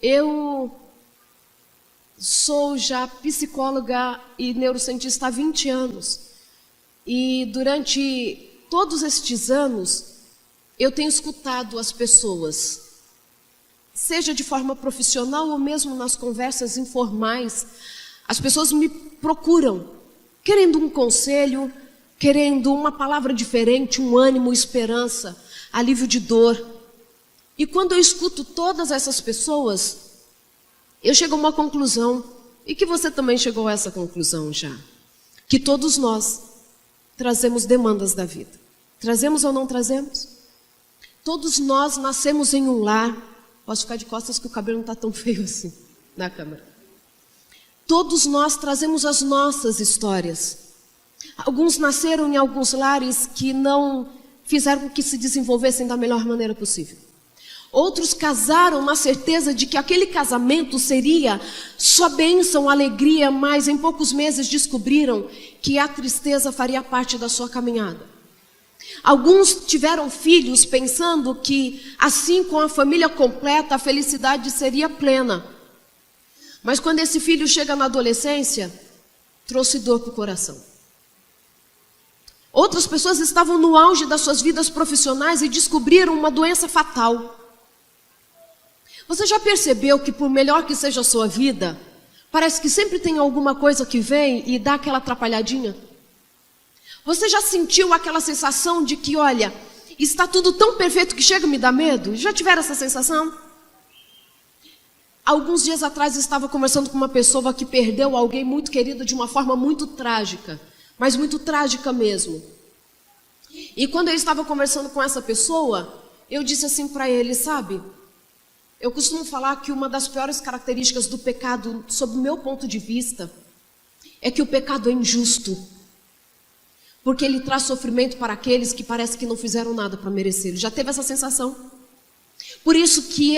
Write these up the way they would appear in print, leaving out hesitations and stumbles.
Eu sou já psicóloga e neurocientista há 20 anos. E durante todos estes anos, eu tenho escutado as pessoas, seja de forma profissional ou mesmo nas conversas informais, as pessoas me procuram, querendo um conselho, querendo uma palavra diferente, um ânimo, esperança, alívio de dor. E quando eu escuto todas essas pessoas, eu chego a uma conclusão, e que você também chegou a essa conclusão já, que todos nós trazemos demandas da vida. Trazemos ou não trazemos? Todos nós nascemos em um lar. Posso ficar de costas que o cabelo não está tão feio assim na câmera. Todos nós trazemos as nossas histórias. Alguns nasceram em alguns lares que não fizeram com que se desenvolvessem da melhor maneira possível. Outros casaram na certeza de que aquele casamento seria só bênção, alegria, mas em poucos meses descobriram que a tristeza faria parte da sua caminhada. Alguns tiveram filhos pensando que assim, com a família completa, a felicidade seria plena. Mas quando esse filho chega na adolescência, trouxe dor para o coração. Outras pessoas estavam no auge das suas vidas profissionais e descobriram uma doença fatal. Você já percebeu que por melhor que seja a sua vida, parece que sempre tem alguma coisa que vem e dá aquela atrapalhadinha? Você já sentiu aquela sensação de que, olha, está tudo tão perfeito que chega a me dar medo? Já tiveram essa sensação? Alguns dias atrás eu estava conversando com uma pessoa que perdeu alguém muito querido de uma forma muito trágica, mas muito trágica mesmo. E quando eu estava conversando com essa pessoa, eu disse assim para ele, sabe, eu costumo falar que uma das piores características do pecado, sob o meu ponto de vista, é que o pecado é injusto. Porque ele traz sofrimento para aqueles que parece que não fizeram nada para merecer. Já teve essa sensação? Por isso que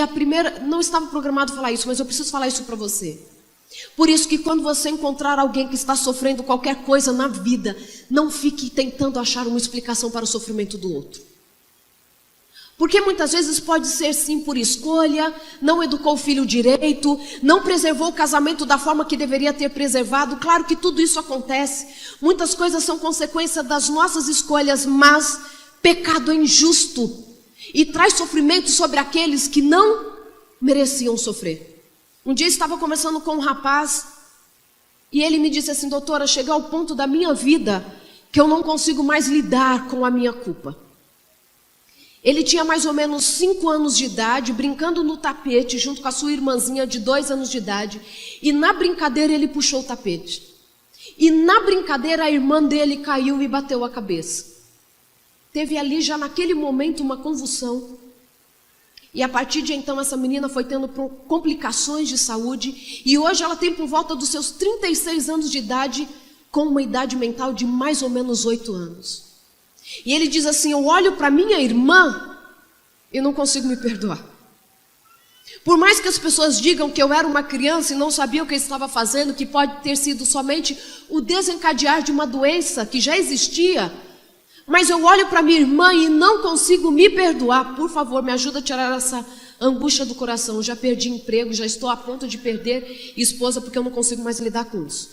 não estava programado falar isso, mas eu preciso falar isso para você. Por isso que quando você encontrar alguém que está sofrendo qualquer coisa na vida, não fique tentando achar uma explicação para o sofrimento do outro. Porque muitas vezes pode ser sim por escolha, não educou o filho direito, não preservou o casamento da forma que deveria ter preservado. Claro que tudo isso acontece, muitas coisas são consequência das nossas escolhas, mas pecado é injusto e traz sofrimento sobre aqueles que não mereciam sofrer. Um dia eu estava conversando com um rapaz e ele me disse assim, doutora, chega ao ponto da minha vida que eu não consigo mais lidar com a minha culpa. Ele tinha mais ou menos 5 anos de idade, brincando no tapete junto com a sua irmãzinha de 2 anos de idade. E na brincadeira ele puxou o tapete. E na brincadeira a irmã dele caiu e bateu a cabeça. Teve ali já naquele momento uma convulsão. E a partir de então essa menina foi tendo complicações de saúde. E hoje ela tem por volta dos seus 36 anos de idade, com uma idade mental de mais ou menos 8 anos. E ele diz assim, eu olho para minha irmã e não consigo me perdoar. Por mais que as pessoas digam que eu era uma criança e não sabia o que eu estava fazendo, que pode ter sido somente o desencadear de uma doença que já existia, mas eu olho para minha irmã e não consigo me perdoar. Por favor, me ajuda a tirar essa angústia do coração. Eu já perdi emprego, já estou a ponto de perder esposa porque eu não consigo mais lidar com isso.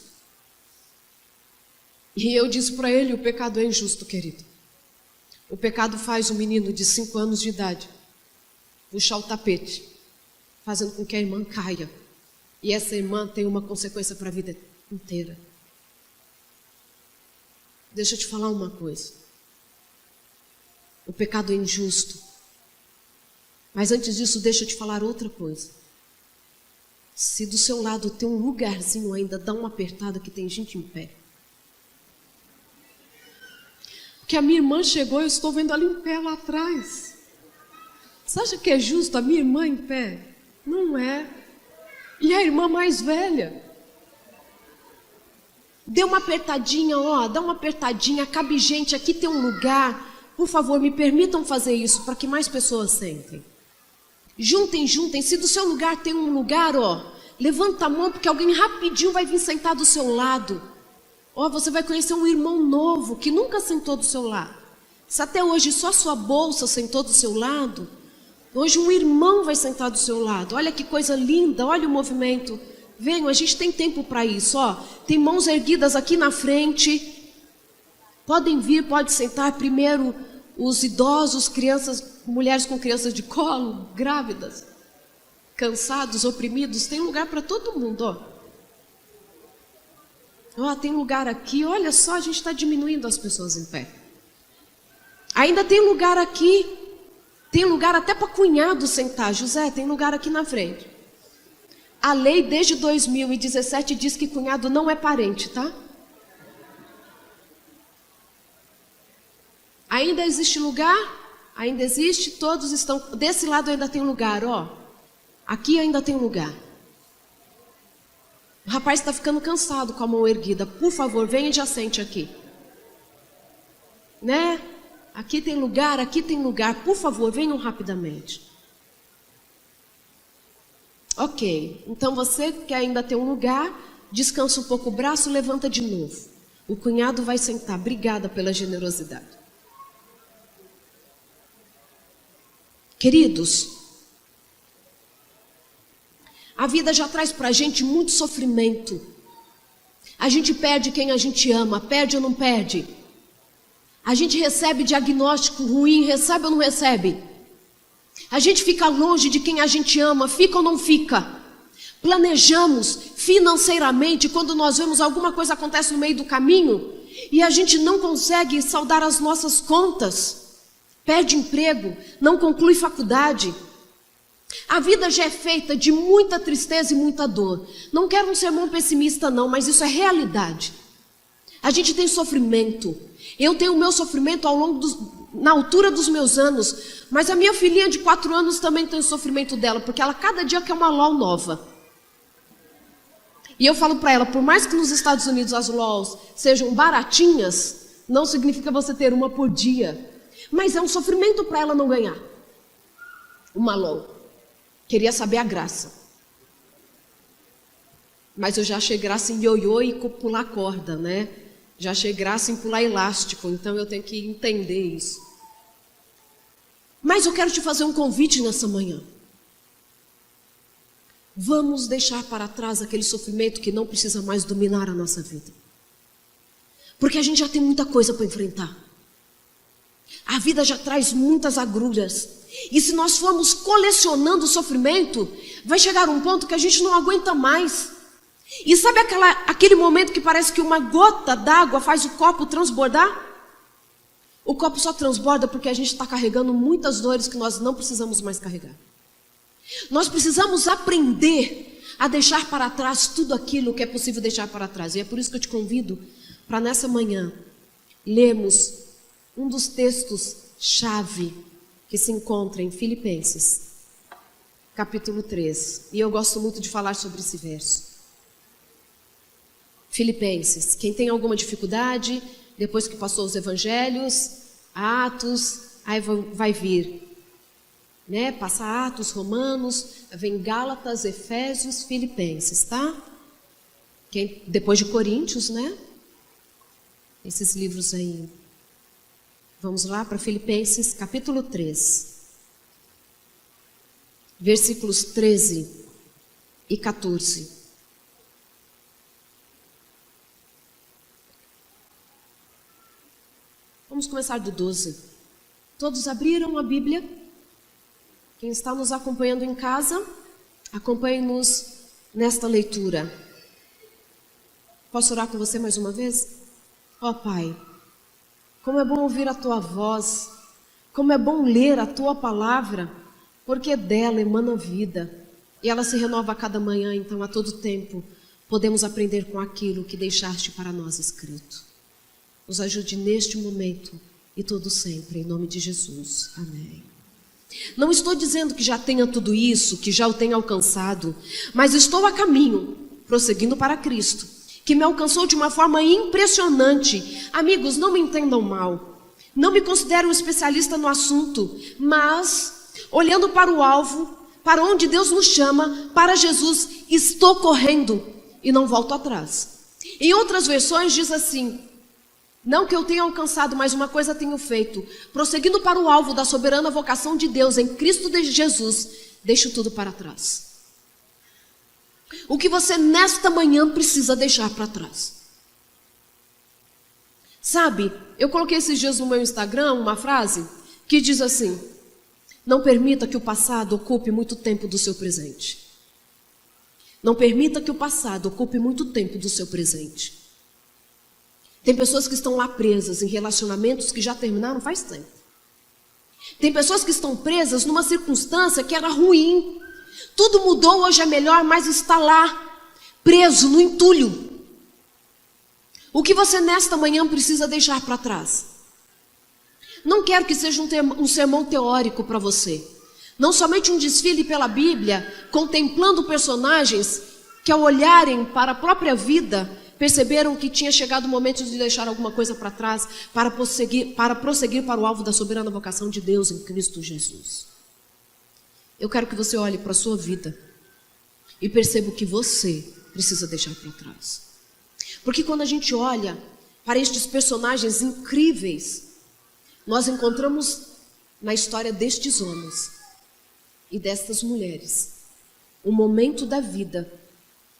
E eu disse para ele, o pecado é injusto, querido. O pecado faz um menino de 5 anos de idade puxar o tapete, fazendo com que a irmã caia. E essa irmã tem uma consequência para a vida inteira. Deixa eu te falar uma coisa. O pecado é injusto. Mas antes disso, deixa eu te falar outra coisa. Se do seu lado tem um lugarzinho ainda, dá uma apertada que tem gente em pé. Que a minha irmã chegou, eu estou vendo ela em pé lá atrás. Você acha que é justo a minha irmã em pé? Não é. E a irmã mais velha? Dê uma apertadinha, ó, dá uma apertadinha, cabe gente, aqui tem um lugar. Por favor, me permitam fazer isso para que mais pessoas sentem. Juntem, se do seu lugar tem um lugar, ó, levanta a mão porque alguém rapidinho vai vir sentar do seu lado. Ó, você vai conhecer um irmão novo que nunca sentou do seu lado. Se até hoje só sua bolsa sentou do seu lado, Hoje um irmão vai sentar do seu lado. Olha que coisa linda, olha o movimento. Venham, a gente tem tempo para isso, ó. Tem mãos erguidas aqui na frente. Podem vir, pode sentar primeiro os idosos, crianças, mulheres com crianças de colo, grávidas, cansados, oprimidos. Tem lugar para todo mundo, ó. Ó, tem lugar aqui, olha só, a gente está diminuindo as pessoas em pé. Ainda tem lugar aqui, tem lugar até para cunhado sentar. José, tem lugar aqui na frente. A lei desde 2017 diz que cunhado não é parente, tá? Ainda existe lugar? Ainda existe, todos estão, desse lado ainda tem lugar, ó. Aqui ainda tem lugar. O rapaz está ficando cansado com a mão erguida. Por favor, venha e já sente aqui. Né? Aqui tem lugar, aqui tem lugar. Por favor, venham rapidamente. Ok, então você que ainda tem um lugar, descansa um pouco o braço, levanta de novo. O cunhado vai sentar. Obrigada pela generosidade. Queridos, a vida já traz para a gente muito sofrimento. A gente perde quem a gente ama, perde ou não perde? A gente recebe diagnóstico ruim, recebe ou não recebe? A gente fica longe de quem a gente ama, fica ou não fica? Planejamos financeiramente, quando nós vemos alguma coisa acontece no meio do caminho e a gente não consegue saldar as nossas contas, perde emprego, não conclui faculdade. A vida já é feita de muita tristeza e muita dor. Não quero um sermão pessimista não, mas isso é realidade. A gente tem sofrimento. Eu tenho o meu sofrimento na altura dos meus anos, mas a minha filhinha de 4 anos também tem o sofrimento dela, porque ela cada dia quer uma LOL nova. E eu falo para ela, por mais que nos Estados Unidos as LOLs sejam baratinhas, não significa você ter uma por dia. Mas é um sofrimento para ela não ganhar uma LOL. Queria saber a graça. Mas eu já achei graça em ioiô e pular corda, né? Já achei graça em pular elástico, então eu tenho que entender isso. Mas eu quero te fazer um convite nessa manhã. Vamos deixar para trás aquele sofrimento que não precisa mais dominar a nossa vida. Porque a gente já tem muita coisa para enfrentar. A vida já traz muitas agruras. E se nós formos colecionando sofrimento, vai chegar um ponto que a gente não aguenta mais. E sabe aquele momento que parece que uma gota d'água faz o copo transbordar? O copo só transborda porque a gente está carregando muitas dores que nós não precisamos mais carregar. Nós precisamos aprender a deixar para trás tudo aquilo que é possível deixar para trás. E é por isso que eu te convido para nessa manhã lermos um dos textos-chave que se encontra em Filipenses, capítulo 3. E eu gosto muito de falar sobre esse verso. Filipenses, quem tem alguma dificuldade, depois que passou os evangelhos, Atos, aí vai vir, né? Passa Atos, Romanos, vem Gálatas, Efésios, Filipenses, tá? Depois de Coríntios, né? Esses livros aí. Vamos lá para Filipenses, capítulo 3, versículos 13 e 14. Vamos começar do 12. Todos abriram a Bíblia? Quem está nos acompanhando em casa, acompanhe-nos nesta leitura. Posso orar com você mais uma vez? Ó Pai, como é bom ouvir a Tua voz, como é bom ler a Tua palavra, porque dela emana vida, e ela se renova a cada manhã, então a todo tempo podemos aprender com aquilo que deixaste para nós escrito. Nos ajude neste momento e todo sempre, em nome de Jesus. Amém. Não estou dizendo que já tenha tudo isso, que já o tenha alcançado, mas estou a caminho, prosseguindo para Cristo, que me alcançou de uma forma impressionante. Amigos, não me entendam mal. Não me considero um especialista no assunto, mas, olhando para o alvo, para onde Deus nos chama, para Jesus, estou correndo e não volto atrás. Em outras versões diz assim: Não que eu tenha alcançado, mas uma coisa tenho feito, prosseguindo para o alvo da soberana vocação de Deus em Cristo Jesus, deixo tudo para trás. O que você nesta manhã precisa deixar para trás? Sabe, eu coloquei esses dias no meu Instagram uma frase que diz assim: não permita que o passado ocupe muito tempo do seu presente. Não permita que o passado ocupe muito tempo do seu presente. Tem pessoas que estão lá presas em relacionamentos que já terminaram faz tempo. Tem pessoas que estão presas numa circunstância que era ruim. Tudo mudou, hoje é melhor, mas está lá, preso no entulho. O que você nesta manhã precisa deixar para trás? Não quero que seja um sermão teórico para você. Não somente um desfile pela Bíblia, contemplando personagens que ao olharem para a própria vida, perceberam que tinha chegado o momento de deixar alguma coisa para trás para prosseguir para o alvo da soberana vocação de Deus em Cristo Jesus. Eu quero que você olhe para a sua vida e perceba o que você precisa deixar para trás. Porque quando a gente olha para estes personagens incríveis, nós encontramos na história destes homens e destas mulheres um momento da vida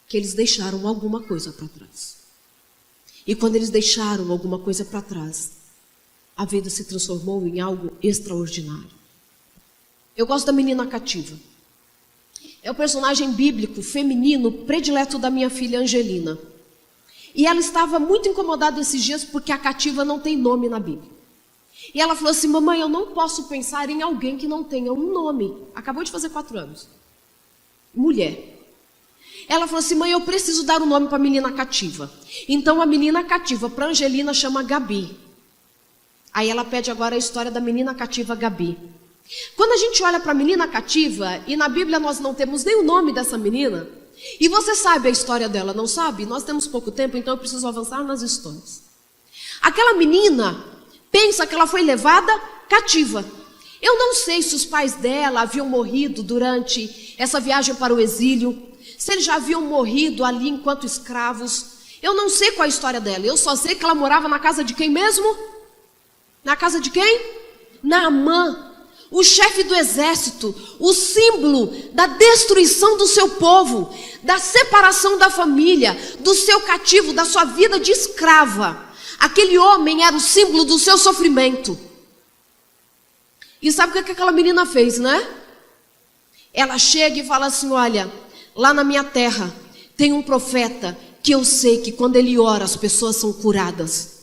que eles deixaram alguma coisa para trás. E quando eles deixaram alguma coisa para trás, a vida se transformou em algo extraordinário. Eu gosto da menina cativa. É o personagem bíblico feminino predileto da minha filha Angelina. E ela estava muito incomodada esses dias porque a cativa não tem nome na Bíblia. E ela falou assim: mamãe, eu não posso pensar em alguém que não tenha um nome. Acabou de fazer 4 anos. Mulher. Ela falou assim: mãe, eu preciso dar um nome para a menina cativa. Então a menina cativa para Angelina chama Gabi. Aí ela pede agora a história da menina cativa Gabi. Quando a gente olha para a menina cativa, e na Bíblia nós não temos nem o nome dessa menina, e você sabe a história dela, não sabe? Nós temos pouco tempo, então eu preciso avançar nas histórias. Aquela menina pensa que ela foi levada cativa. Eu não sei se os pais dela haviam morrido durante essa viagem para o exílio, se eles já haviam morrido ali enquanto escravos. Eu não sei qual é a história dela. Eu só sei que ela morava na casa de quem mesmo? Na casa de quem? Naamã, o chefe do exército, o símbolo da destruição do seu povo, da separação da família, do seu cativo, da sua vida de escrava. Aquele homem era o símbolo do seu sofrimento. E sabe o que aquela menina fez, né? Ela chega e fala assim: olha, lá na minha terra tem um profeta que eu sei que quando ele ora as pessoas são curadas.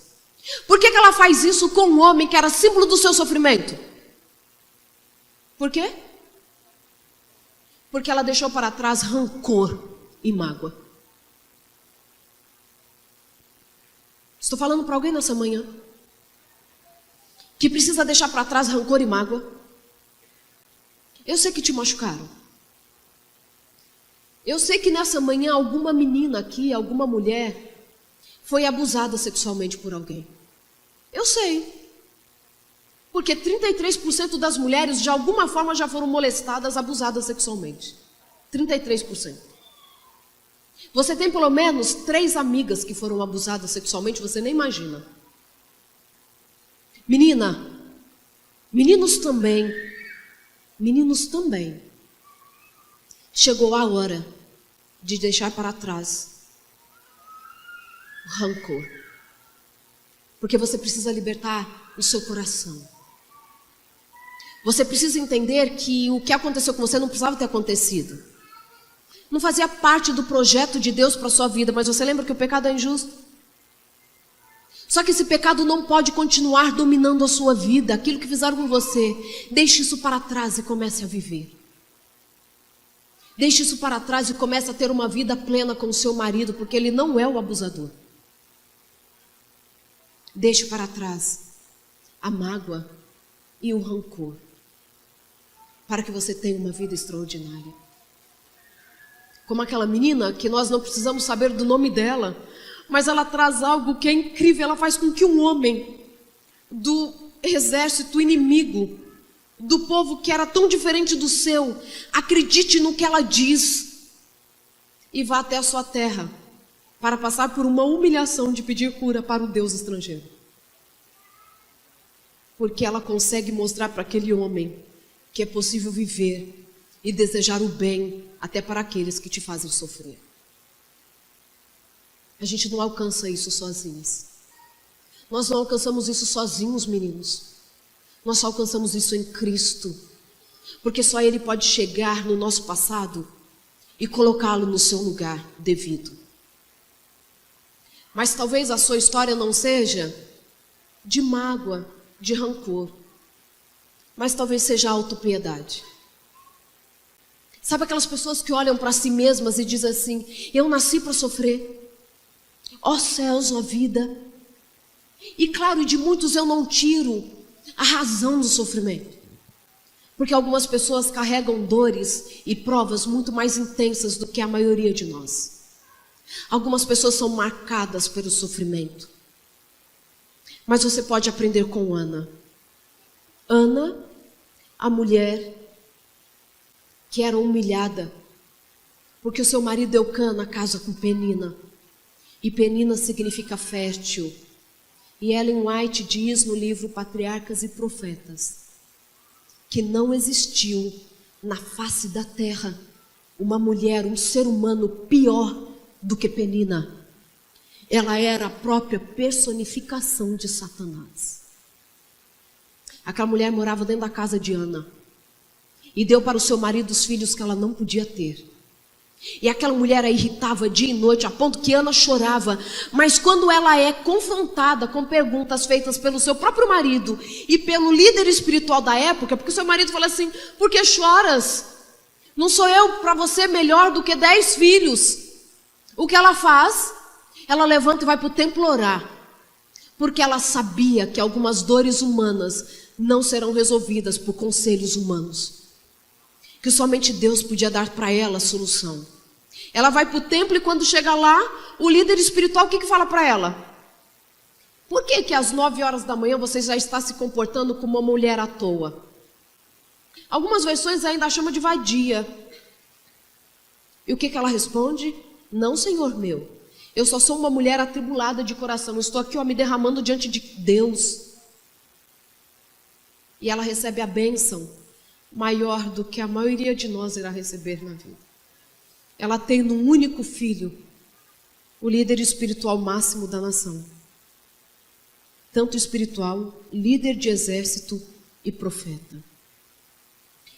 Por que ela faz isso com um homem que era símbolo do seu sofrimento? Por quê? Porque ela deixou para trás rancor e mágoa. Estou falando para alguém nessa manhã que precisa deixar para trás rancor e mágoa. Eu sei que te machucaram. Eu sei que nessa manhã alguma menina aqui, alguma mulher, foi abusada sexualmente por alguém. Eu sei. Porque 33% das mulheres de alguma forma já foram molestadas, abusadas sexualmente. 33%. Você tem pelo menos 3 amigas que foram abusadas sexualmente, você nem imagina. Menina, meninos também, chegou a hora de deixar para trás o rancor. Porque você precisa libertar o seu coração. Você precisa entender que o que aconteceu com você não precisava ter acontecido. Não fazia parte do projeto de Deus para a sua vida, mas você lembra que o pecado é injusto? Só que esse pecado não pode continuar dominando a sua vida, aquilo que fizeram com você. Deixe isso para trás e comece a viver. Deixe isso para trás e comece a ter uma vida plena com o seu marido, porque ele não é o abusador. Deixe para trás a mágoa e o rancor, para que você tenha uma vida extraordinária. Como aquela menina que nós não precisamos saber do nome dela, mas ela traz algo que é incrível. Ela faz com que um homem do exército inimigo, do povo que era tão diferente do seu, acredite no que ela diz e vá até a sua terra para passar por uma humilhação de pedir cura para o Deus estrangeiro. Porque ela consegue mostrar para aquele homem que é possível viver e desejar o bem até para aqueles que te fazem sofrer. A gente não alcança isso sozinhos. Nós não alcançamos isso sozinhos, meninos. Nós só alcançamos isso em Cristo. Porque só Ele pode chegar no nosso passado e colocá-lo no seu lugar devido. Mas talvez a sua história não seja de mágoa, de rancor, mas talvez seja autopiedade. Sabe aquelas pessoas que olham para si mesmas e dizem assim: eu nasci para sofrer, ó céus, ó vida. E claro, de muitos eu não tiro a razão do sofrimento, porque algumas pessoas carregam dores e provas muito mais intensas do que a maioria de nós. Algumas pessoas são marcadas pelo sofrimento. Mas você pode aprender com Ana. Ana, a mulher que era humilhada, porque o seu marido Eucana casa com Penina. E Penina significa fértil. E Ellen White diz no livro Patriarcas e Profetas que não existiu na face da terra uma mulher, um ser humano pior do que Penina. Ela era a própria personificação de Satanás. Aquela mulher morava dentro da casa de Ana e deu para o seu marido os filhos que ela não podia ter. E aquela mulher a irritava dia e noite, a ponto que Ana chorava. Mas quando ela é confrontada com perguntas feitas pelo seu próprio marido e pelo líder espiritual da época, porque o seu marido fala assim: por que choras? Não sou eu para você melhor do que 10 filhos? O que ela faz? Ela levanta e vai para o templo orar, porque ela sabia que algumas dores humanas não serão resolvidas por conselhos humanos, que somente Deus podia dar para ela a solução. Ela vai para o templo e quando chega lá, o líder espiritual o que fala para ela? Por que às 9 horas da manhã você já está se comportando como uma mulher à toa? Algumas versões ainda chamam de vadia. E o que ela responde? Não, Senhor meu, eu só sou uma mulher atribulada de coração, estou aqui me derramando diante de Deus. E ela recebe a bênção maior do que a maioria de nós irá receber na vida. Ela tem um único filho, o líder espiritual máximo da nação. Tanto espiritual, líder de exército e profeta.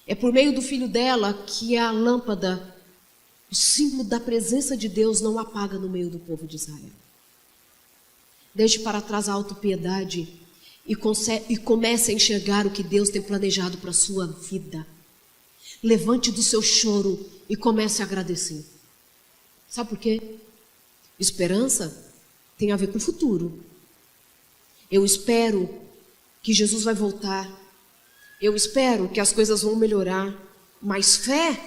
É por meio do filho dela que a lâmpada, o símbolo da presença de Deus, não apaga no meio do povo de Israel. Deixe para trás a autopiedade e comece a enxergar o que Deus tem planejado para a sua vida. Levante do seu choro e comece a agradecer. Sabe por quê? Esperança tem a ver com o futuro. Eu espero que Jesus vai voltar. Eu espero que as coisas vão melhorar. Mas fé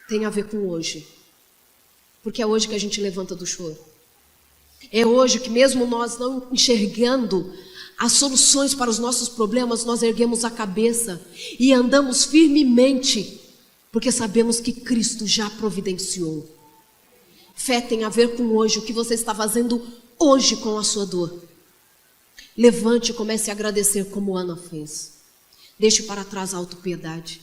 tem a ver com hoje. Porque é hoje que a gente levanta do choro. É hoje que mesmo nós não enxergando as soluções para os nossos problemas, nós erguemos a cabeça e andamos firmemente, porque sabemos que Cristo já providenciou. Fé tem a ver com hoje, o que você está fazendo hoje com a sua dor. Levante e comece a agradecer como Ana fez. Deixe para trás a autopiedade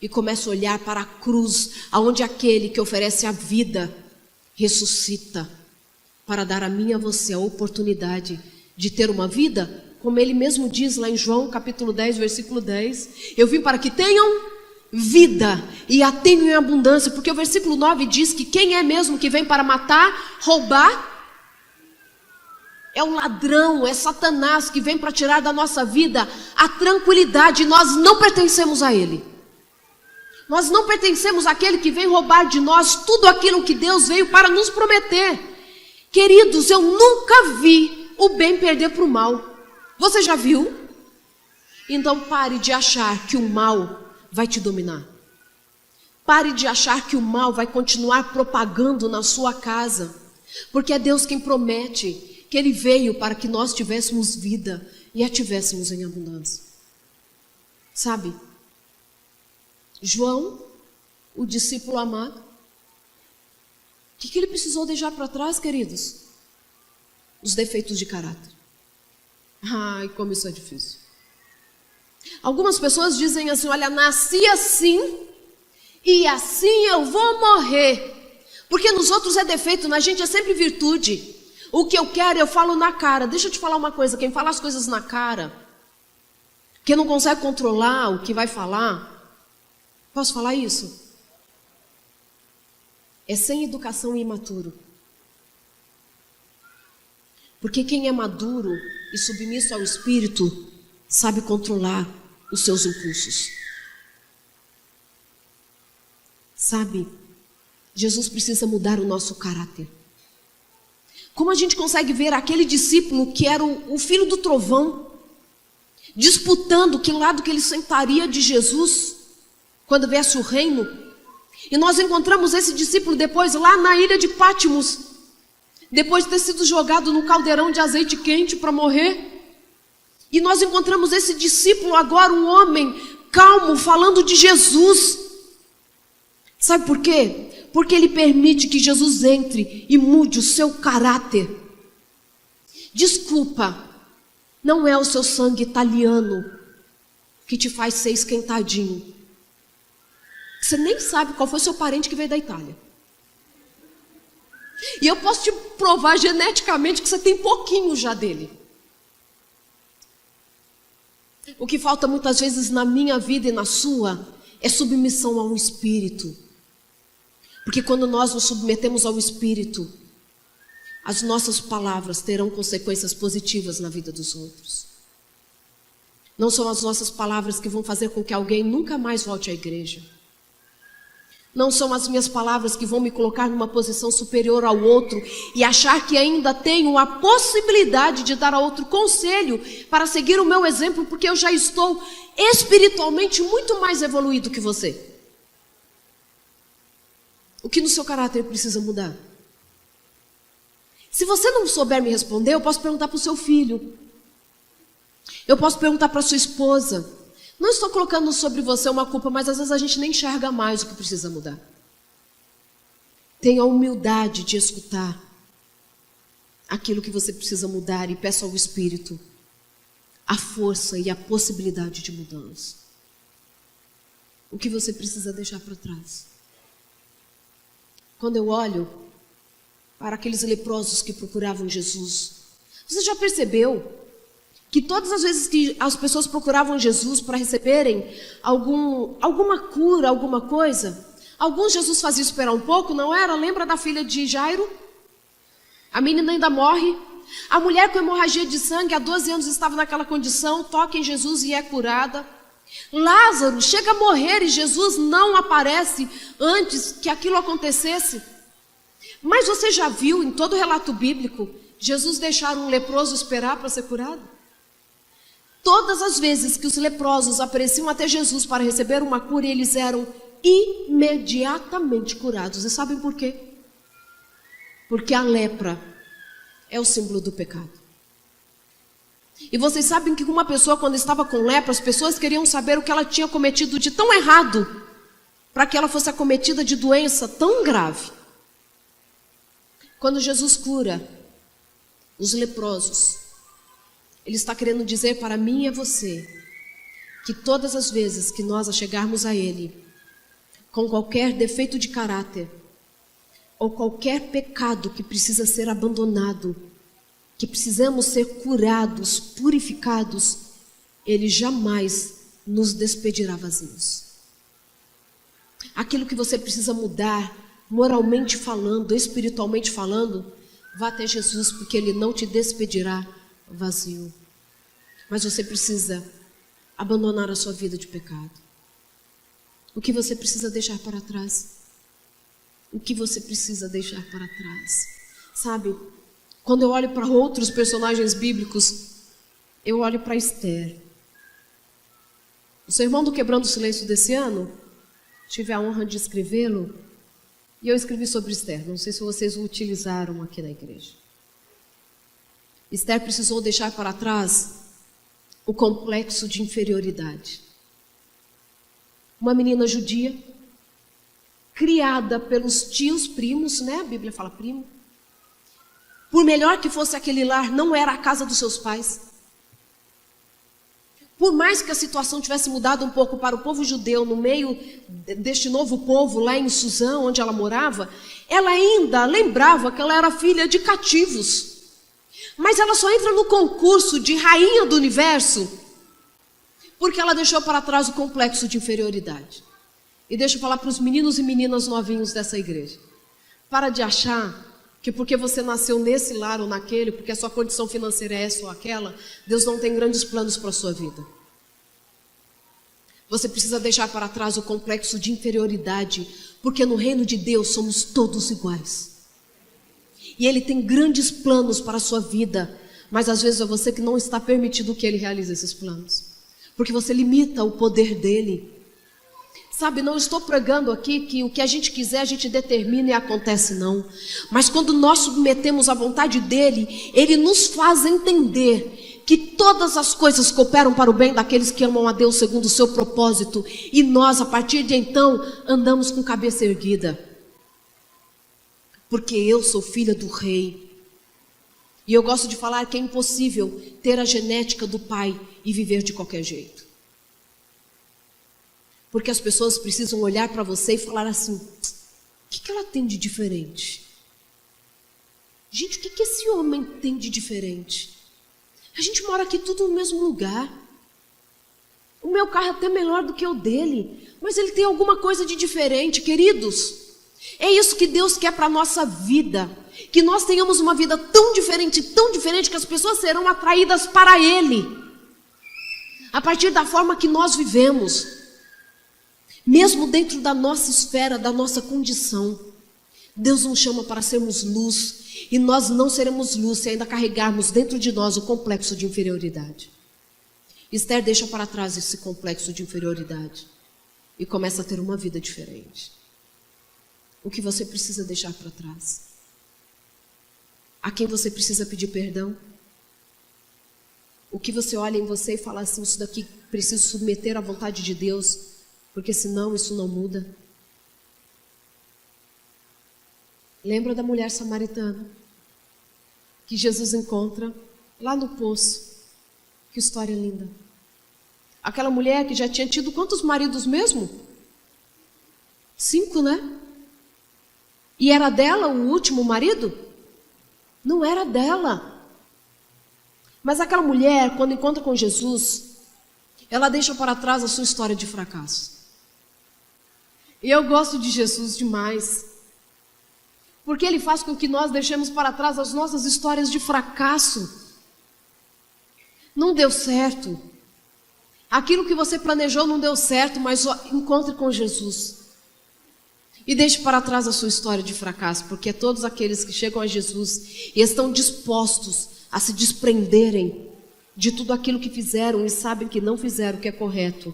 e comece a olhar para a cruz, aonde aquele que oferece a vida ressuscita para dar a mim e a você a oportunidade de ter uma vida, como ele mesmo diz lá em João capítulo 10, versículo 10, eu vim para que tenham vida e a tenham em abundância, porque o versículo 9 diz que quem é mesmo que vem para matar, roubar, é o ladrão, é Satanás que vem para tirar da nossa vida a tranquilidade. Nós não pertencemos a ele. Nós não pertencemos àquele que vem roubar de nós tudo aquilo que Deus veio para nos prometer. Queridos, eu nunca vi o bem perder para o mal. Você já viu? Então pare de achar que o mal vai te dominar. Pare de achar que o mal vai continuar propagando na sua casa. Porque é Deus quem promete que Ele veio para que nós tivéssemos vida e a tivéssemos em abundância. Sabe? João, o discípulo amado, o que ele precisou deixar para trás, queridos? Os defeitos de caráter. Ai, como isso é difícil. Algumas pessoas dizem assim: olha, nasci assim e assim eu vou morrer. Porque nos outros é defeito, na gente é sempre virtude. O que eu quero eu falo na cara. Deixa eu te falar uma coisa: quem fala as coisas na cara, quem não consegue controlar o que vai falar, posso falar isso? É sem educação e imaturo. Porque quem é maduro e submisso ao Espírito sabe controlar os seus impulsos. Sabe, Jesus precisa mudar o nosso caráter. Como a gente consegue ver aquele discípulo que era o filho do trovão, disputando que lado que ele sentaria de Jesus quando viesse o reino. E nós encontramos esse discípulo depois lá na ilha de Pátimos, depois de ter sido jogado no caldeirão de azeite quente para morrer. E nós encontramos esse discípulo agora, um homem calmo, falando de Jesus. Sabe por quê? Porque ele permite que Jesus entre e mude o seu caráter. Desculpa, não é o seu sangue italiano que te faz ser esquentadinho. Você nem sabe qual foi o seu parente que veio da Itália. E eu posso te provar geneticamente que você tem pouquinho já dele. O que falta muitas vezes na minha vida e na sua é submissão ao Espírito. Porque quando nós nos submetemos ao Espírito, as nossas palavras terão consequências positivas na vida dos outros. Não são as nossas palavras que vão fazer com que alguém nunca mais volte à igreja. Não são as minhas palavras que vão me colocar numa posição superior ao outro e achar que ainda tenho a possibilidade de dar a outro conselho para seguir o meu exemplo, porque eu já estou espiritualmente muito mais evoluído que você. O que no seu caráter precisa mudar? Se você não souber me responder, eu posso perguntar para o seu filho. Eu posso perguntar para a sua esposa. Não estou colocando sobre você uma culpa, mas às vezes a gente nem enxerga mais o que precisa mudar. Tenha a humildade de escutar aquilo que você precisa mudar e peça ao Espírito a força e a possibilidade de mudança. O que você precisa deixar para trás? Quando eu olho para aqueles leprosos que procuravam Jesus, você já percebeu que todas as vezes que as pessoas procuravam Jesus para receberem alguma cura, alguma coisa, alguns Jesus fazia esperar um pouco, não era? Lembra da filha de Jairo? A menina ainda morre. A mulher com hemorragia de sangue há 12 anos estava naquela condição, toca em Jesus e é curada. Lázaro chega a morrer e Jesus não aparece antes que aquilo acontecesse. Mas você já viu em todo o relato bíblico Jesus deixar um leproso esperar para ser curado? Todas as vezes que os leprosos apareciam até Jesus para receber uma cura, eles eram imediatamente curados. E sabem por quê? Porque a lepra é o símbolo do pecado. E vocês sabem que uma pessoa, quando estava com lepra, as pessoas queriam saber o que ela tinha cometido de tão errado para que ela fosse acometida de doença tão grave. Quando Jesus cura os leprosos, Ele está querendo dizer para mim e a você que todas as vezes que nós chegarmos a Ele com qualquer defeito de caráter ou qualquer pecado que precisa ser abandonado, que precisamos ser curados, purificados, Ele jamais nos despedirá vazios. Aquilo que você precisa mudar, moralmente falando, espiritualmente falando, vá até Jesus, porque Ele não te despedirá vazio. Mas você precisa abandonar a sua vida de pecado. O que você precisa deixar para trás? O que você precisa deixar para trás? Sabe, quando eu olho para outros personagens bíblicos, eu olho para Esther. O sermão do Quebrando o Silêncio desse ano, tive a honra de escrevê-lo, e eu escrevi sobre Esther. Não sei se vocês o utilizaram aqui na igreja. Esther precisou deixar para trás o complexo de inferioridade. Uma menina judia, criada pelos tios, primos, né? A Bíblia fala primo. Por melhor que fosse aquele lar, não era a casa dos seus pais. Por mais que a situação tivesse mudado um pouco para o povo judeu, no meio deste novo povo, lá em Suzã, onde ela morava, ela ainda lembrava que ela era filha de cativos. Mas ela só entra no concurso de rainha do universo porque ela deixou para trás o complexo de inferioridade. E deixa eu falar para os meninos e meninas novinhos dessa igreja. Para de achar que porque você nasceu nesse lar ou naquele, porque a sua condição financeira é essa ou aquela, Deus não tem grandes planos para a sua vida. Você precisa deixar para trás o complexo de inferioridade, porque no reino de Deus somos todos iguais. E Ele tem grandes planos para a sua vida, mas às vezes é você que não está permitindo que Ele realize esses planos, porque você limita o poder dEle. Sabe, não estou pregando aqui que o que a gente quiser a gente determina e acontece, não. Mas quando nós submetemos à vontade dEle, Ele nos faz entender que todas as coisas cooperam para o bem daqueles que amam a Deus segundo o seu propósito. E nós, a partir de então, andamos com cabeça erguida. Porque eu sou filha do rei. E eu gosto de falar que é impossível ter a genética do pai e viver de qualquer jeito. Porque as pessoas precisam olhar para você e falar assim: o que ela tem de diferente? Gente, o que esse homem tem de diferente? A gente mora aqui tudo no mesmo lugar. O meu carro é até melhor do que o dele, mas ele tem alguma coisa de diferente, queridos. É isso que Deus quer para a nossa vida. Que nós tenhamos uma vida tão diferente que as pessoas serão atraídas para Ele. A partir da forma que nós vivemos. Mesmo dentro da nossa esfera, da nossa condição, Deus nos chama para sermos luz, e nós não seremos luz se ainda carregarmos dentro de nós o complexo de inferioridade. Esther deixa para trás esse complexo de inferioridade e começa a ter uma vida diferente. O que você precisa deixar para trás? A quem você precisa pedir perdão? O que você olha em você e fala assim: isso daqui preciso submeter à vontade de Deus, porque senão isso não muda. Lembra da mulher samaritana que Jesus encontra lá no poço? Que história linda. Aquela mulher que já tinha tido quantos maridos mesmo? 5, né? E era dela o último marido? Não era dela. Mas aquela mulher, quando encontra com Jesus, ela deixa para trás a sua história de fracasso. E eu gosto de Jesus demais, porque Ele faz com que nós deixemos para trás as nossas histórias de fracasso. Não deu certo. Aquilo que você planejou não deu certo, mas encontre com Jesus. E deixe para trás a sua história de fracasso, porque todos aqueles que chegam a Jesus e estão dispostos a se desprenderem de tudo aquilo que fizeram e sabem que não fizeram o que é correto,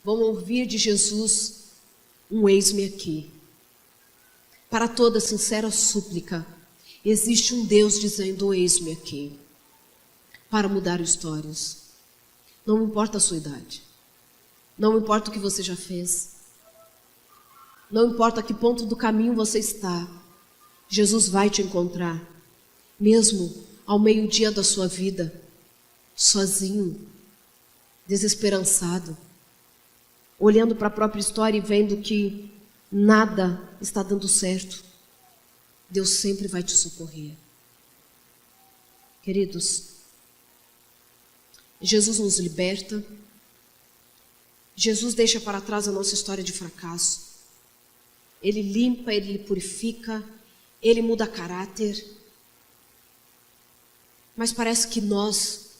vão ouvir de Jesus um eis-me aqui. Para toda sincera súplica, existe um Deus dizendo: eis-me aqui, para mudar histórias. Não importa a sua idade, não importa o que você já fez, não importa a que ponto do caminho você está, Jesus vai te encontrar, mesmo ao meio-dia da sua vida, sozinho, desesperançado, olhando para a própria história e vendo que nada está dando certo. Deus sempre vai te socorrer. Queridos, Jesus nos liberta, Jesus deixa para trás a nossa história de fracasso, Ele limpa, Ele purifica, Ele muda caráter, mas parece que nós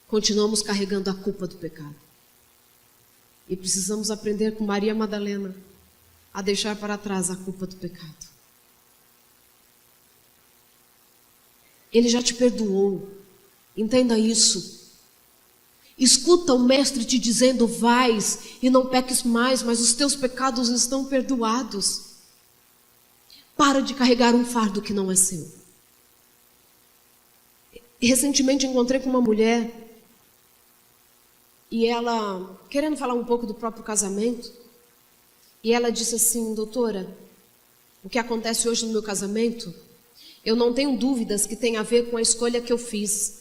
continuamos carregando a culpa do pecado. E precisamos aprender com Maria Madalena a deixar para trás a culpa do pecado. Ele já te perdoou, entenda isso. Escuta o mestre te dizendo: vais e não peques mais, mas os teus pecados estão perdoados. Para de carregar um fardo que não é seu. Recentemente encontrei com uma mulher e ela, querendo falar um pouco do próprio casamento, e ela disse assim: doutora, o que acontece hoje no meu casamento, eu não tenho dúvidas que tem a ver com a escolha que eu fiz.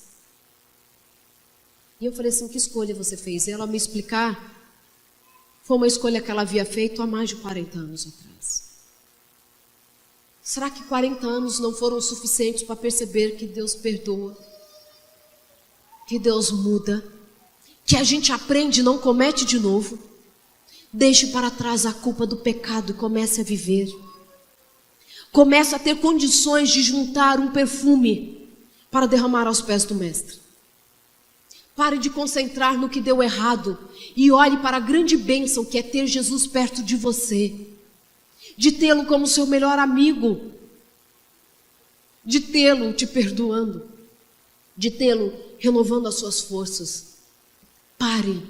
E eu falei assim, que escolha você fez? E ela me explicar, foi uma escolha que ela havia feito há mais de 40 anos atrás. Será que 40 anos não foram suficientes para perceber que Deus perdoa? Que Deus muda? Que a gente aprende e não comete de novo? Deixe para trás a culpa do pecado e comece a viver. Comece a ter condições de juntar um perfume para derramar aos pés do Mestre. Pare de concentrar no que deu errado e olhe para a grande bênção que é ter Jesus perto de você. De tê-lo como seu melhor amigo. De tê-lo te perdoando. De tê-lo renovando as suas forças. Pare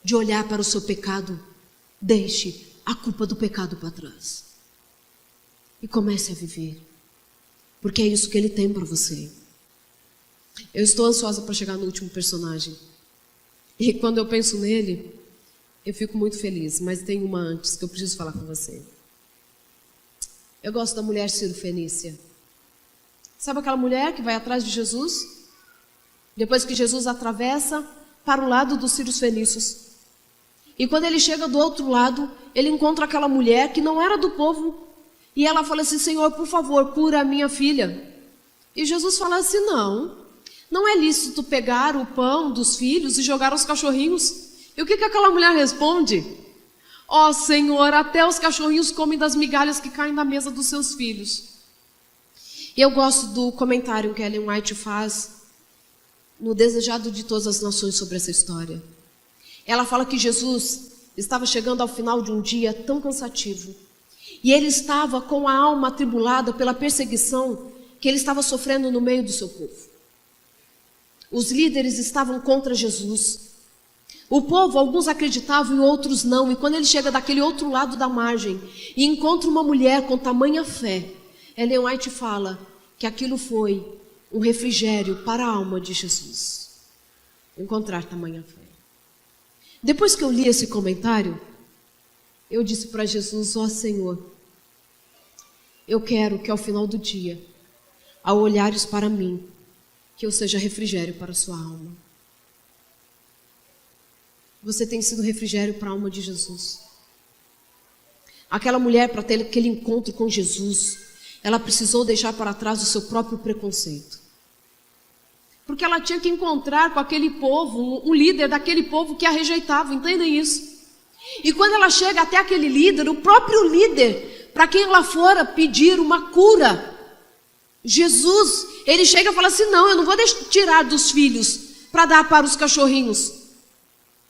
de olhar para o seu pecado. Deixe a culpa do pecado para trás. E comece a viver. Porque é isso que Ele tem para você. Eu estou ansiosa para chegar no último personagem. E quando eu penso nele, eu fico muito feliz. Mas tem uma antes que eu preciso falar com você. Eu gosto da mulher Ciro-fenícia. Sabe aquela mulher que vai atrás de Jesus? Depois que Jesus atravessa para o lado dos Círios-fenícios. E quando ele chega do outro lado, ele encontra aquela mulher que não era do povo. E ela fala assim, Senhor, por favor, cura a minha filha. E Jesus fala assim, não é lícito pegar o pão dos filhos e jogar aos cachorrinhos. E o que aquela mulher responde? Ó Senhor, até os cachorrinhos comem das migalhas que caem da mesa dos seus filhos. E eu gosto do comentário que Ellen White faz no Desejado de Todas as Nações sobre essa história. Ela fala que Jesus estava chegando ao final de um dia tão cansativo. E ele estava com a alma atribulada pela perseguição que ele estava sofrendo no meio do seu povo. Os líderes estavam contra Jesus. O povo, alguns acreditavam e outros não. E quando ele chega daquele outro lado da margem e encontra uma mulher com tamanha fé, Ellen White fala que aquilo foi um refrigério para a alma de Jesus. Encontrar tamanha fé. Depois que eu li esse comentário, eu disse para Jesus, ó Senhor, eu quero que ao final do dia, ao olhares para mim, que eu seja refrigério para a sua alma. Você tem sido refrigério para a alma de Jesus. Aquela mulher, para ter aquele encontro com Jesus, ela precisou deixar para trás o seu próprio preconceito. Porque ela tinha que encontrar com aquele povo, um líder daquele povo que a rejeitava, entendem isso? E quando ela chega até aquele líder, o próprio líder, para quem ela fora pedir uma cura, Jesus, ele chega e fala assim, não, eu não vou tirar dos filhos para dar para os cachorrinhos.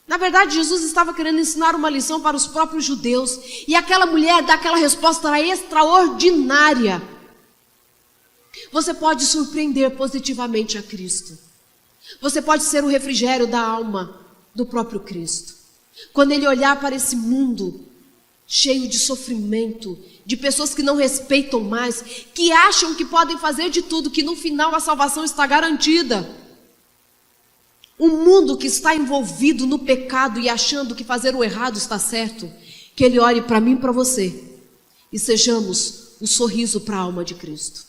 Na verdade, Jesus estava querendo ensinar uma lição para os próprios judeus. E aquela mulher dá aquela resposta extraordinária. Você pode surpreender positivamente a Cristo. Você pode ser o refrigério da alma do próprio Cristo. Quando Ele olhar para esse mundo cheio de sofrimento, de pessoas que não respeitam mais, que acham que podem fazer de tudo, que no final a salvação está garantida. Um mundo que está envolvido no pecado e achando que fazer o errado está certo, que Ele olhe para mim e para você e sejamos o sorriso para a alma de Cristo.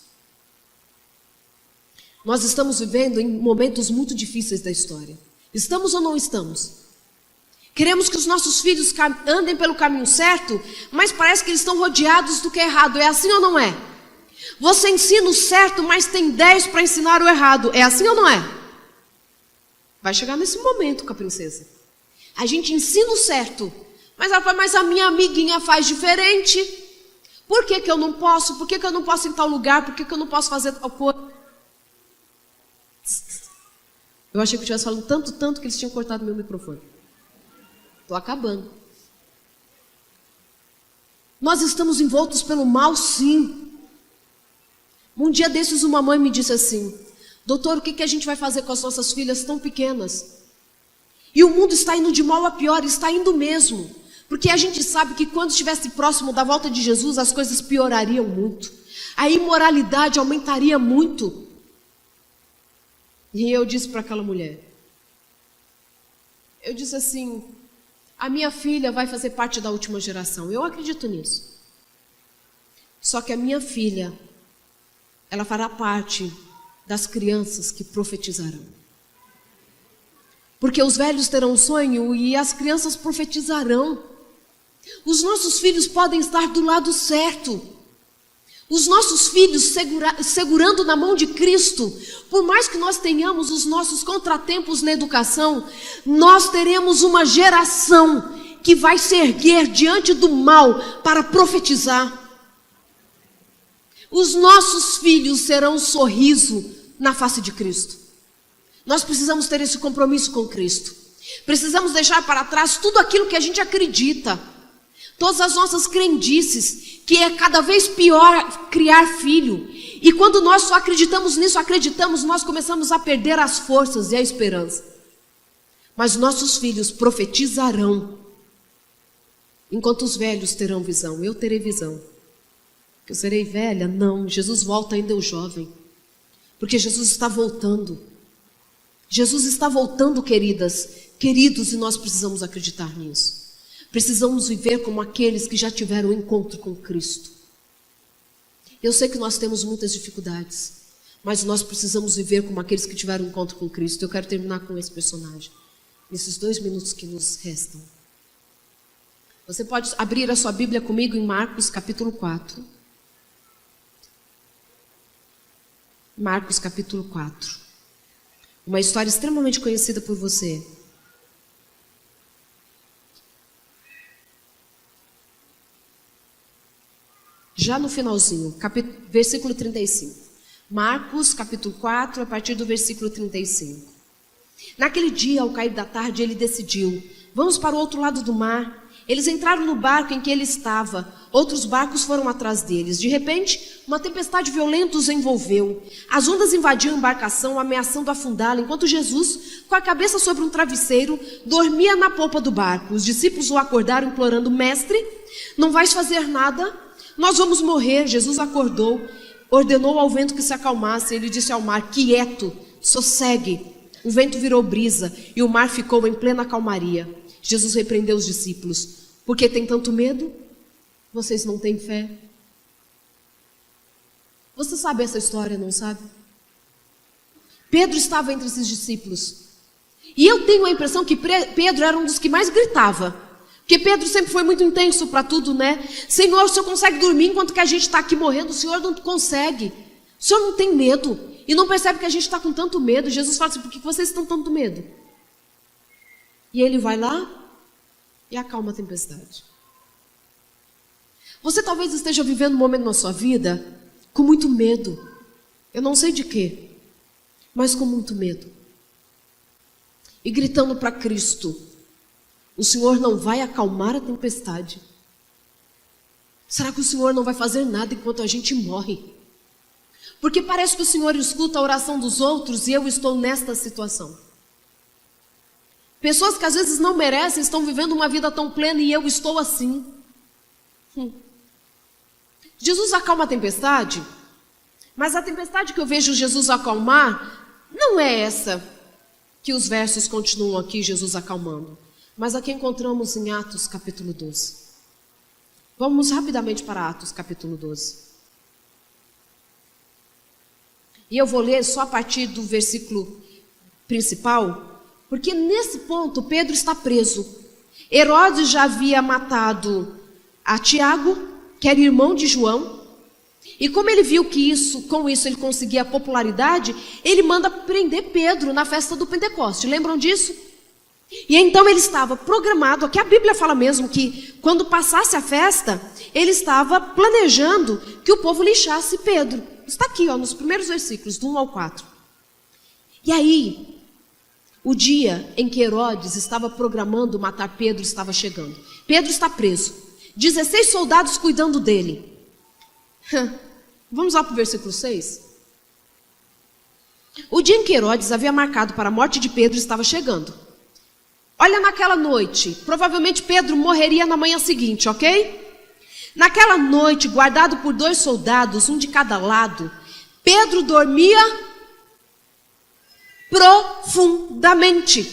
Nós estamos vivendo em momentos muito difíceis da história. Estamos ou não estamos? Queremos que os nossos filhos andem pelo caminho certo, mas parece que eles estão rodeados do que é errado. É assim ou não é? Você ensina o certo, mas tem 10 para ensinar o errado. É assim ou não é? Vai chegar nesse momento com a princesa. A gente ensina o certo, mas ela fala, mas a minha amiguinha faz diferente. Por que eu não posso? Por que eu não posso ir em tal lugar? Por que eu não posso fazer tal coisa? Eu achei que eu estivesse falando tanto que eles tinham cortado meu microfone. Estou acabando. Nós estamos envoltos pelo mal, sim. Um dia desses uma mãe me disse assim, doutor, o que a gente vai fazer com as nossas filhas tão pequenas? E o mundo está indo de mal a pior, está indo mesmo. Porque a gente sabe que quando estivesse próximo da volta de Jesus, as coisas piorariam muito. A imoralidade aumentaria muito. E eu disse para aquela mulher, eu disse assim, a minha filha vai fazer parte da última geração. Eu acredito nisso. Só que a minha filha, ela fará parte das crianças que profetizarão. Porque os velhos terão sonho e as crianças profetizarão. Os nossos filhos podem estar do lado certo. Os nossos filhos segurando na mão de Cristo. Por mais que nós tenhamos os nossos contratempos na educação, nós teremos uma geração que vai se erguer diante do mal para profetizar. Os nossos filhos serão um sorriso na face de Cristo. Nós precisamos ter esse compromisso com Cristo. Precisamos deixar para trás tudo aquilo que a gente acredita. Todas as nossas crendices, que é cada vez pior criar filho. E quando nós só acreditamos nisso, nós começamos a perder as forças e a esperança. Mas nossos filhos profetizarão, enquanto os velhos terão visão. Eu terei visão. Que eu serei velha? Não, Jesus volta ainda eu jovem. Porque Jesus está voltando. Jesus está voltando, queridos, e nós precisamos acreditar nisso. Precisamos viver como aqueles que já tiveram um encontro com Cristo. Eu sei que nós temos muitas dificuldades, mas nós precisamos viver como aqueles que tiveram um encontro com Cristo. Eu quero terminar com esse personagem, nesses 2 minutos que nos restam. Você pode abrir a sua Bíblia comigo em Marcos capítulo 4. Marcos capítulo 4. Uma história extremamente conhecida por você. Já no finalzinho, versículo 35. Marcos, capítulo 4, a partir do versículo 35. Naquele dia, ao cair da tarde, ele decidiu: vamos para o outro lado do mar. Eles entraram no barco em que ele estava. Outros barcos foram atrás deles. De repente, uma tempestade violenta os envolveu. As ondas invadiam a embarcação, ameaçando afundá-la, enquanto Jesus, com a cabeça sobre um travesseiro, dormia na polpa do barco. Os discípulos o acordaram, implorando: mestre, não vais fazer nada? Nós vamos morrer. Jesus acordou, ordenou ao vento que se acalmasse. Ele disse ao mar: quieto, sossegue. O vento virou brisa e o mar ficou em plena calmaria. Jesus repreendeu os discípulos: por que tem tanto medo? Vocês não têm fé? Você sabe essa história, não sabe? Pedro estava entre esses discípulos. E eu tenho a impressão que Pedro era um dos que mais gritava. Porque Pedro sempre foi muito intenso para tudo, né? Senhor, o Senhor consegue dormir enquanto que a gente está aqui morrendo? O Senhor não consegue. O Senhor não tem medo. E não percebe que a gente está com tanto medo. Jesus fala assim: por que vocês estão com tanto medo? E ele vai lá e acalma a tempestade. Você talvez esteja vivendo um momento na sua vida com muito medo. Eu não sei de quê, mas com muito medo. E gritando para Cristo: o Senhor não vai acalmar a tempestade? Será que o Senhor não vai fazer nada enquanto a gente morre? Porque parece que o Senhor escuta a oração dos outros e eu estou nesta situação. Pessoas que às vezes não merecem estão vivendo uma vida tão plena e eu estou assim. Jesus acalma a tempestade, mas a tempestade que eu vejo Jesus acalmar não é essa que os versos continuam aqui, Jesus acalmando, mas a que encontramos em Atos capítulo 12. Vamos rapidamente para Atos capítulo 12. E eu vou ler só a partir do versículo principal, porque nesse ponto Pedro está preso. Herodes já havia matado a Tiago, que era irmão de João, e como ele viu que com isso ele conseguia popularidade, ele manda prender Pedro na festa do Pentecoste. Lembram disso? E então ele estava programado, aqui a Bíblia fala mesmo que quando passasse a festa, ele estava planejando que o povo lixasse Pedro. Está aqui, nos primeiros versículos, do 1 ao 4. E aí, o dia em que Herodes estava programando matar Pedro estava chegando. Pedro está preso. 16 soldados cuidando dele. Vamos lá para o versículo 6. O dia em que Herodes havia marcado para a morte de Pedro estava chegando. Olha, naquela noite, provavelmente Pedro morreria na manhã seguinte, ok? Naquela noite, guardado por 2 soldados, um de cada lado, Pedro dormia profundamente.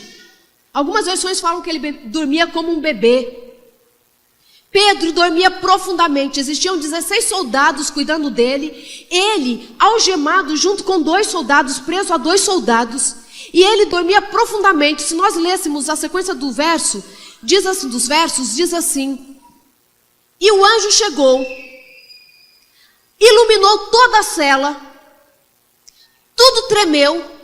Algumas versões falam que ele dormia como um bebê. Pedro dormia profundamente. Existiam 16 soldados cuidando dele. Ele, algemado junto com 2 soldados, preso a 2 soldados. E ele dormia profundamente. Se nós lêssemos a sequência do verso, dos versos, diz assim: e o anjo chegou, iluminou toda a cela, tudo tremeu,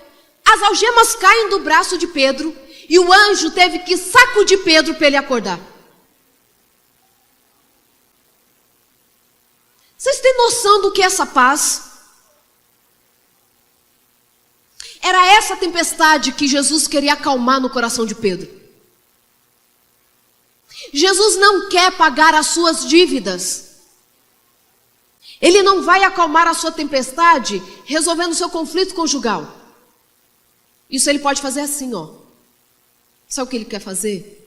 as algemas caem do braço de Pedro, e o anjo teve que sacudir Pedro para ele acordar. Vocês têm noção do que é essa paz? Era essa tempestade que Jesus queria acalmar no coração de Pedro. Jesus não quer pagar as suas dívidas. Ele não vai acalmar a sua tempestade resolvendo o seu conflito conjugal. Isso ele pode fazer assim, ó. Sabe o que ele quer fazer?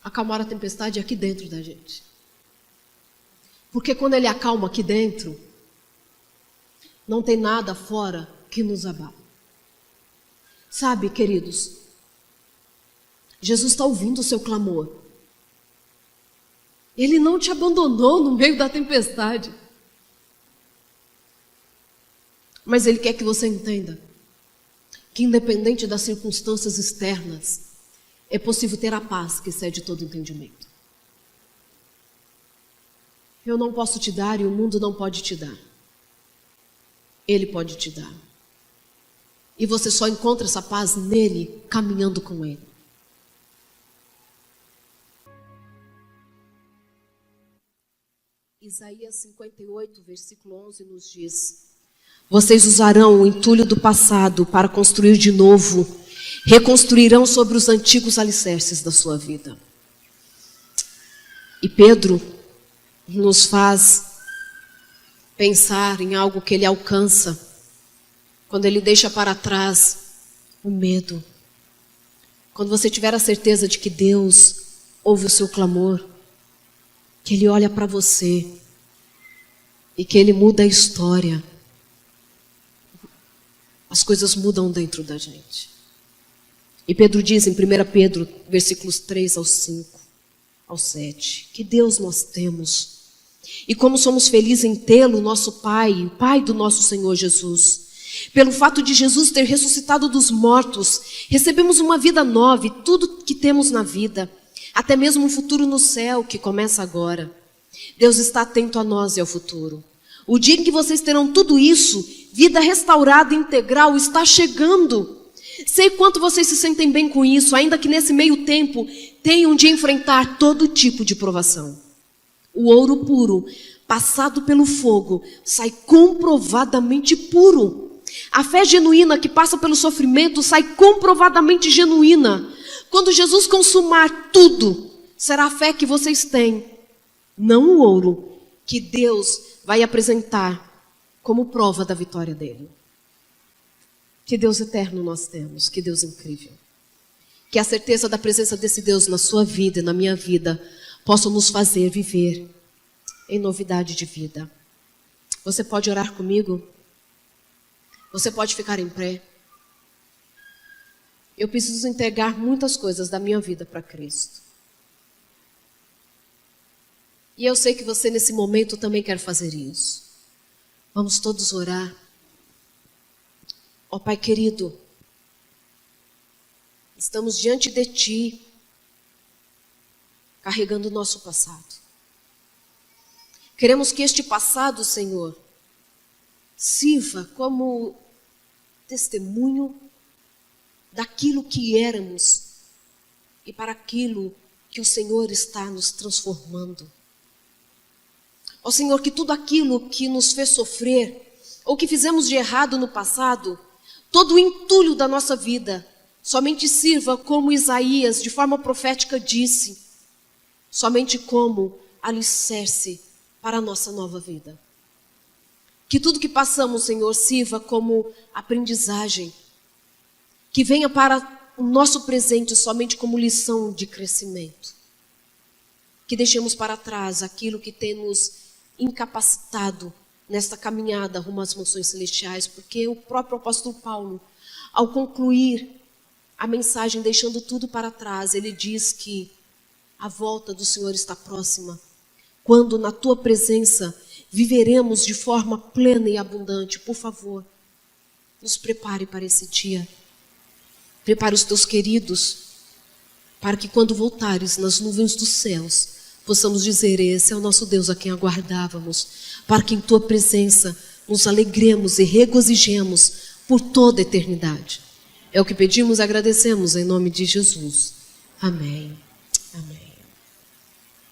Acalmar a tempestade aqui dentro da gente. Porque quando ele acalma aqui dentro, não tem nada fora que nos abala. Sabe, queridos, Jesus está ouvindo o seu clamor. Ele não te abandonou no meio da tempestade. Mas Ele quer que você entenda que, independente das circunstâncias externas, é possível ter a paz que excede todo entendimento. Eu não posso te dar e o mundo não pode te dar. Ele pode te dar. E você só encontra essa paz nele, caminhando com Ele. Isaías 58, versículo 11 nos diz: vocês usarão o entulho do passado para construir de novo, reconstruirão sobre os antigos alicerces da sua vida. E Pedro nos faz pensar em algo que ele alcança quando ele deixa para trás o medo. Quando você tiver a certeza de que Deus ouve o seu clamor, que Ele olha para você e que Ele muda a história, as coisas mudam dentro da gente. E Pedro diz em 1 Pedro, versículos 3 ao 5, ao 7, que Deus nós temos. E como somos felizes em tê-lo, nosso Pai, o Pai do nosso Senhor Jesus. Pelo fato de Jesus ter ressuscitado dos mortos, recebemos uma vida nova e tudo que temos na vida, até mesmo um futuro no céu que começa agora. Deus está atento a nós e ao futuro. O dia em que vocês terão tudo isso, vida restaurada e integral, está chegando. Sei quanto vocês se sentem bem com isso, ainda que nesse meio tempo tenham de enfrentar todo tipo de provação. O ouro puro, passado pelo fogo, sai comprovadamente puro. A fé genuína que passa pelo sofrimento sai comprovadamente genuína. Quando Jesus consumar tudo, será a fé que vocês têm, não o ouro, que Deus vai apresentar como prova da vitória dele. Que Deus eterno nós temos, que Deus incrível. Que a certeza da presença desse Deus na sua vida e na minha vida possa nos fazer viver em novidade de vida. Você pode orar comigo? Você pode ficar em pé? Eu preciso entregar muitas coisas da minha vida para Cristo. E eu sei que você nesse momento também quer fazer isso. Vamos todos orar. Ó Pai querido, estamos diante de Ti, carregando o nosso passado. Queremos que este passado, Senhor, sirva como testemunho daquilo que éramos e para aquilo que o Senhor está nos transformando. Ó Senhor, que tudo aquilo que nos fez sofrer ou que fizemos de errado no passado, todo o entulho da nossa vida, somente sirva como Isaías de forma profética disse, somente como alicerce para a nossa nova vida. Que tudo que passamos, Senhor, sirva como aprendizagem, que venha para o nosso presente somente como lição de crescimento. Que deixemos para trás aquilo que tem nos incapacitado nesta caminhada rumo às mansões celestiais, porque o próprio apóstolo Paulo, ao concluir a mensagem deixando tudo para trás, ele diz que a volta do Senhor está próxima, quando na tua presença viveremos de forma plena e abundante. Por favor, nos prepare para esse dia. Prepara os teus queridos, para que quando voltares nas nuvens dos céus, possamos dizer: esse é o nosso Deus a quem aguardávamos, para que em tua presença nos alegremos e regozijemos por toda a eternidade. É o que pedimos e agradecemos em nome de Jesus. Amém. Amém.